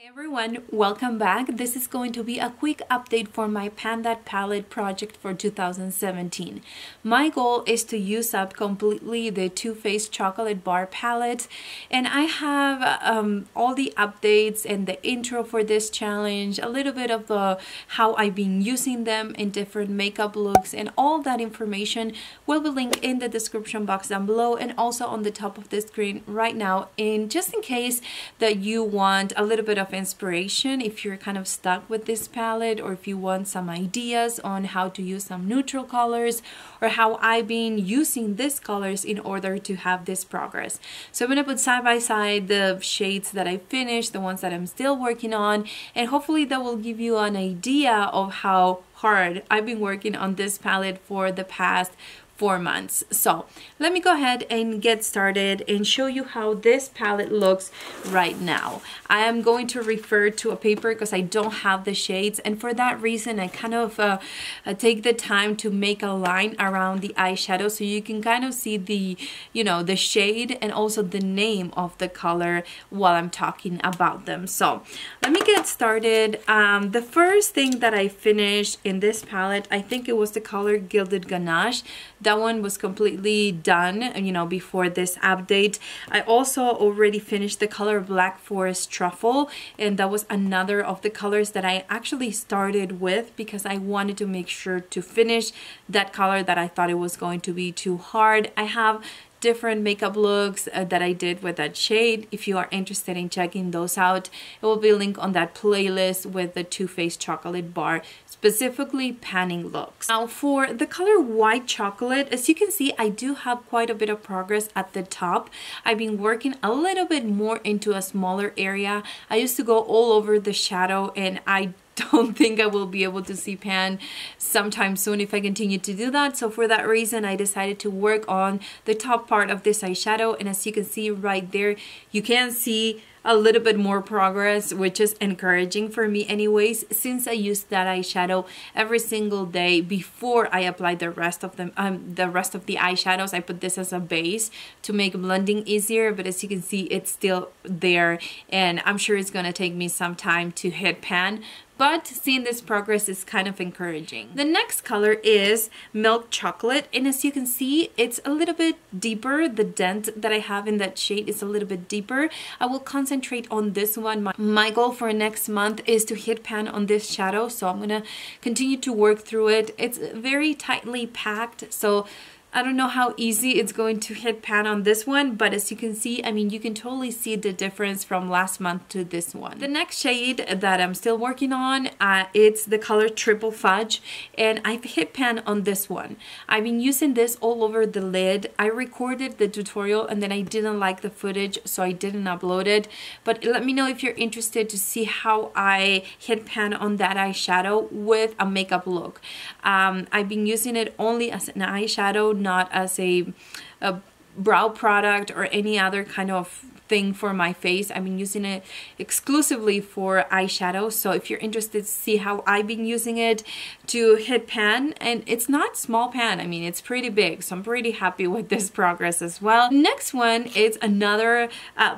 Hey everyone, welcome back. This is going to be a quick update for my Pan That Palette project for 2017. My goal is to use up completely the Too Faced Chocolate Bar palette, and I have all the updates and the intro for this challenge, a little bit of how I've been using them in different makeup looks, and all that information will be linked in the description box down below and also on the top of the screen right now, and just in case that you want a little bit of inspiration if you're kind of stuck with this palette, or if you want some ideas on how to use some neutral colors, or how I've been using these colors in order to have this progress. So I'm going to put side by side the shades that I finished, the ones that I'm still working on, and hopefully that will give you an idea of how hard I've been working on this palette for the past 4 months. So let me go ahead and get started and show you how this palette looks right now. I am going to refer to a paper because I don't have the shades, and for that reason I kind of take the time to make a line around the eyeshadow so you can kind of see the the shade and also the name of the color while I'm talking about them. So let me get started. The first thing that I finished in this palette, I think it was the color Gilded Ganache. That one was completely done, before this update. I also already finished the color Black Forest Truffle, and that was another of the colors that I actually started with because I wanted to make sure to finish that color that I thought it was going to be too hard. I have different makeup looks that I did with that shade. If you are interested in checking those out, it will be linked on that playlist with the Too Faced Chocolate Bar, specifically panning looks. Now for the color White Chocolate, as you can see, I do have quite a bit of progress at the top. I've been working a little bit more into a smaller area. I used to go all over the shadow, and I don't think I will be able to see pan sometime soon if I continue to do that. So for that reason, I decided to work on the top part of this eyeshadow, and as you can see right there, you can see a little bit more progress, which is encouraging for me anyways, since I use that eyeshadow every single day before I apply the rest of the eyeshadows. I put this as a base to make blending easier, but as you can see, it's still there, and I'm sure it's gonna take me some time to hit pan, but seeing this progress is kind of encouraging. The next color is Milk Chocolate, and as you can see, it's a little bit deeper. The dent that I have in that shade is a little bit deeper. I will concentrate on this one. My goal for next month is to hit pan on this shadow, so I'm gonna continue to work through it. It's very tightly packed, so I don't know how easy it's going to hit pan on this one, but as you can see, I mean, you can totally see the difference from last month to this one. The next shade that I'm still working on, it's the color Triple Fudge, and I've hit pan on this one. I've been using this all over the lid. I recorded the tutorial and then I didn't like the footage, so I didn't upload it, but let me know if you're interested to see how I hit pan on that eyeshadow with a makeup look. I've been using it only as an eyeshadow, not as a brow product or any other kind of thing for my face. I've been using it exclusively for eyeshadow, so if you're interested to see how I've been using it to hit pan, and it's not small pan, I mean, it's pretty big, so I'm pretty happy with this progress as well. Next one is another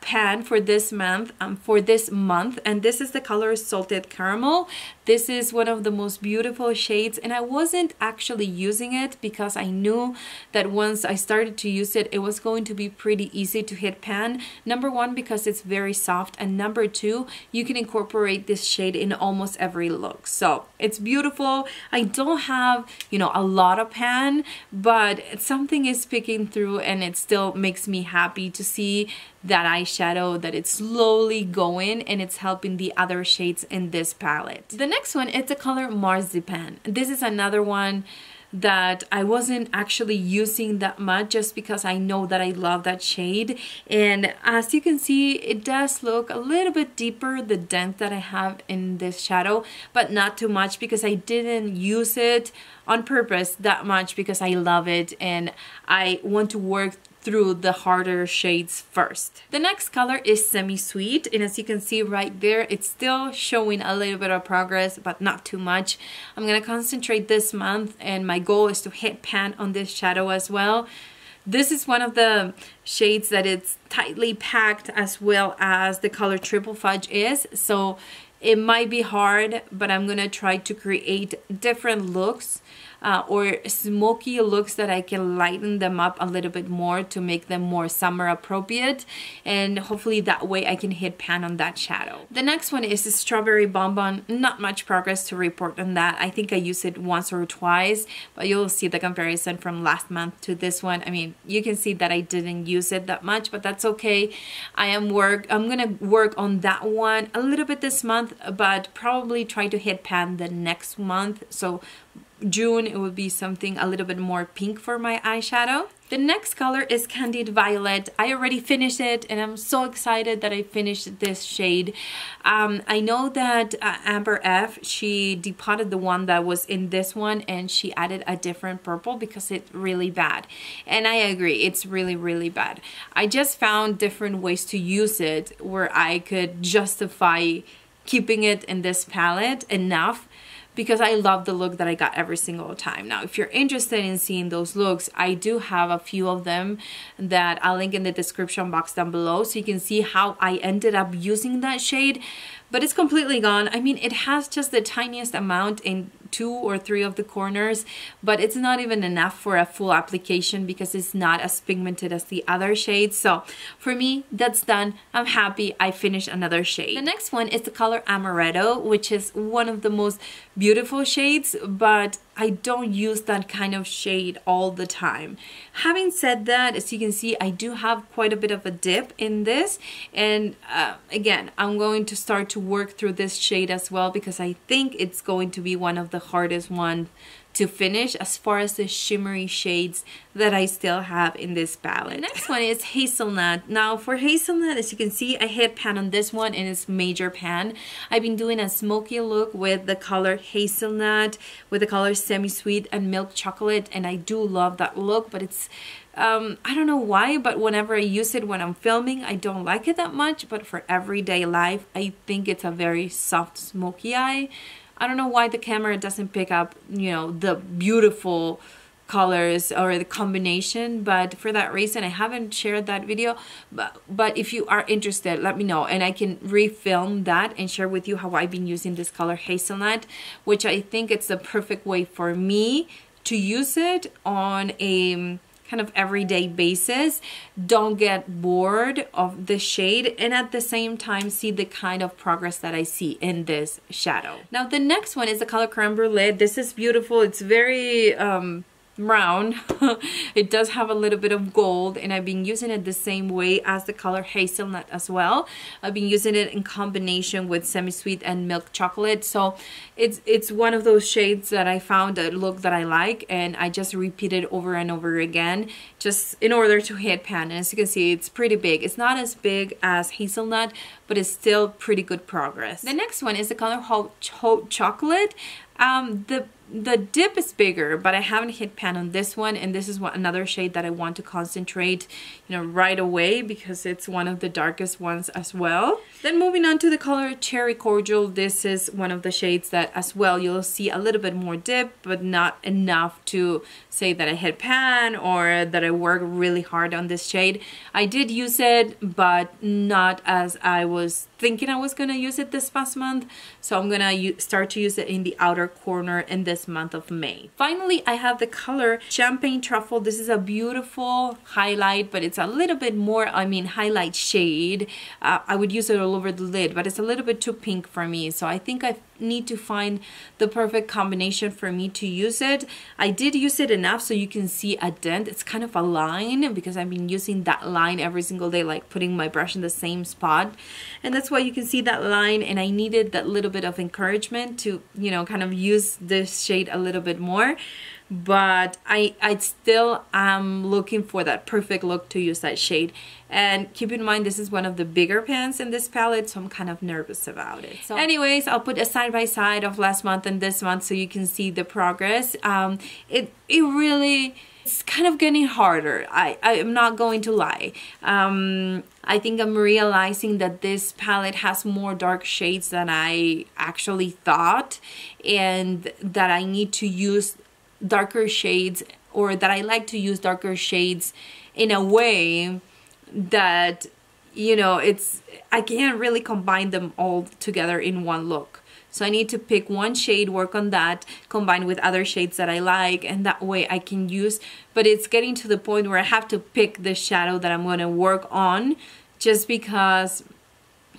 pan for this month, and this is the color Salted Caramel. This is one of the most beautiful shades, and I wasn't actually using it because I knew that once I started to use it, it was going to be pretty easy to hit pan. Number one, because it's very soft, and number two, you can incorporate this shade in almost every look. So it's beautiful. I don't have, a lot of pan, but something is picking through, and it still makes me happy to see that eyeshadow, that it's slowly going and it's helping the other shades in this palette. The next one is the color Marzipan. This is another one that I wasn't actually using that much just because I know that I love that shade, and as you can see, it does look a little bit deeper, the dent that I have in this shadow, but not too much because I didn't use it on purpose that much because I love it and I want to work through the harder shades first. The next color is Semi Sweet, and as you can see right there, it's still showing a little bit of progress, but not too much. I'm gonna concentrate this month, and my goal is to hit pan on this shadow as well. This is one of the shades that it's tightly packed, as well as the color Triple Fudge is. So it might be hard, but I'm gonna try to create different looks or smoky looks that I can lighten them up a little bit more to make them more summer appropriate, and hopefully that way I can hit pan on that shadow. The next one is the Strawberry Bonbon. Not much progress to report on that. I think I used it once or twice, but you'll see the comparison from last month to this one. I mean, you can see that I didn't use it that much, but that's okay. I'm gonna work on that one a little bit this month, but probably try to hit pan the next month. So June, it will be something a little bit more pink for my eyeshadow. The next color is Candied Violet. I already finished it, and I'm so excited that I finished this shade. I know that Amber F, she depotted the one that was in this one, and she added a different purple because it's really bad. And I agree, it's really, really bad. I just found different ways to use it where I could justify keeping it in this palette enough, because I love the look that I got every single time. Now, if you're interested in seeing those looks, I do have a few of them that I'll link in the description box down below, so you can see how I ended up using that shade. But it's completely gone. I mean, it has just the tiniest amount in 2 or 3 of the corners, but it's not even enough for a full application because it's not as pigmented as the other shades. So for me, that's done. I'm happy I finished another shade. The next one is the color Amaretto, which is one of the most beautiful shades, but I don't use that kind of shade all the time. Having said that, as you can see, I do have quite a bit of a dip in this, and again, I'm going to start to work through this shade as well, because I think it's going to be one of the hardest ones to finish as far as the shimmery shades that I still have in this palette. The next one is Hazelnut. Now for Hazelnut, as you can see, I hit pan on this one and it's major pan. I've been doing a smoky look with the color Hazelnut, with the color Semi-Sweet and Milk Chocolate, and I do love that look, but it's I don't know why, but whenever I use it when I'm filming, I don't like it that much, but for everyday life, I think it's a very soft smoky eye. I don't know why the camera doesn't pick up, you know, the beautiful colors or the combination, but for that reason I haven't shared that video. But if you are interested, let me know and I can refilm that and share with you how I've been using this color Hazelnut, which I think it's the perfect way for me to use it on a kind of everyday basis. Don't get bored of the shade, and at the same time see the kind of progress that I see in this shadow. Now the next one is the color Creme Brulee. This is beautiful. It's very round. It does have a little bit of gold, and I've been using it the same way as the color Hazelnut as well. I've been using it in combination with Semi-Sweet and Milk Chocolate, so it's one of those shades that I found a look that I like, and I just repeat it over and over again just in order to hit pan. And as you can see, it's pretty big. It's not as big as Hazelnut, but it's still pretty good progress. The next one is the color Hot Chocolate. The dip is bigger, but I haven't hit pan on this one, and this is another shade that I want to concentrate, you know, right away because it's one of the darkest ones as well. Then moving on to the color Cherry Cordial. This is one of the shades that as well you'll see a little bit more dip, but not enough to say that I hit pan or that I worked really hard on this shade. I did use it, but not as I was thinking I was gonna use it this past month, so I'm gonna start to use it in the outer corner in this month of May. Finally, I have the color Champagne Truffle. This is a beautiful highlight, but it's a little bit more, I mean, highlight shade. I would use it all over the lid, but it's a little bit too pink for me, so I think I need to find the perfect combination for me to use it. I did use it enough so you can see a dent. It's kind of a line because I've been using that line every single day, like putting my brush in the same spot, and that's why you can see that line, and I needed that little bit of encouragement to, you know, kind of use this shade a little bit more. But I still am looking for that perfect look to use that shade. And keep in mind, this is one of the bigger pans in this palette, so I'm kind of nervous about it. So anyways, I'll put a side by side of last month and this month so you can see the progress. It's kind of getting harder. I am not going to lie. I think I'm realizing that this palette has more dark shades than I actually thought, and that I need to use darker shades or that I like to use darker shades in a way that, you know, I can't really combine them all together in one look. So I need to pick one shade, work on that, combine with other shades that I like, and that way I can use, but it's getting to the point where I have to pick the shadow that I'm going to work on, just because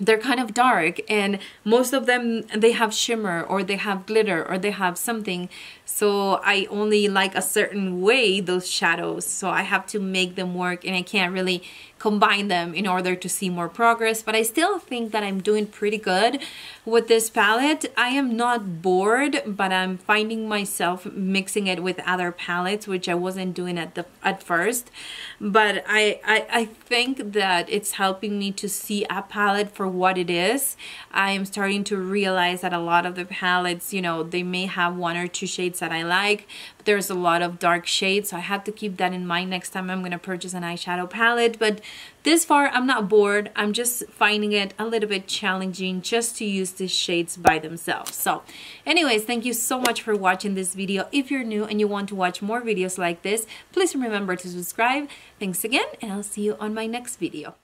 they're kind of dark, and most of them, they have shimmer or they have glitter or they have something. So I only like a certain way those shadows, so I have to make them work, and I can't really combine them in order to see more progress. But I still think that I'm doing pretty good with this palette. I am not bored, but I'm finding myself mixing it with other palettes, which I wasn't doing at first. But I think that it's helping me to see a palette for what it is. I am starting to realize that a lot of the palettes, you know, they may have one or two shades that I like, but there's a lot of dark shades, so I have to keep that in mind next time I'm gonna purchase an eyeshadow palette. But this far, I'm not bored. I'm just finding it a little bit challenging just to use these shades by themselves. So anyways, thank you so much for watching this video. If you're new and you want to watch more videos like this, please remember to subscribe. Thanks again, and I'll see you on my next video.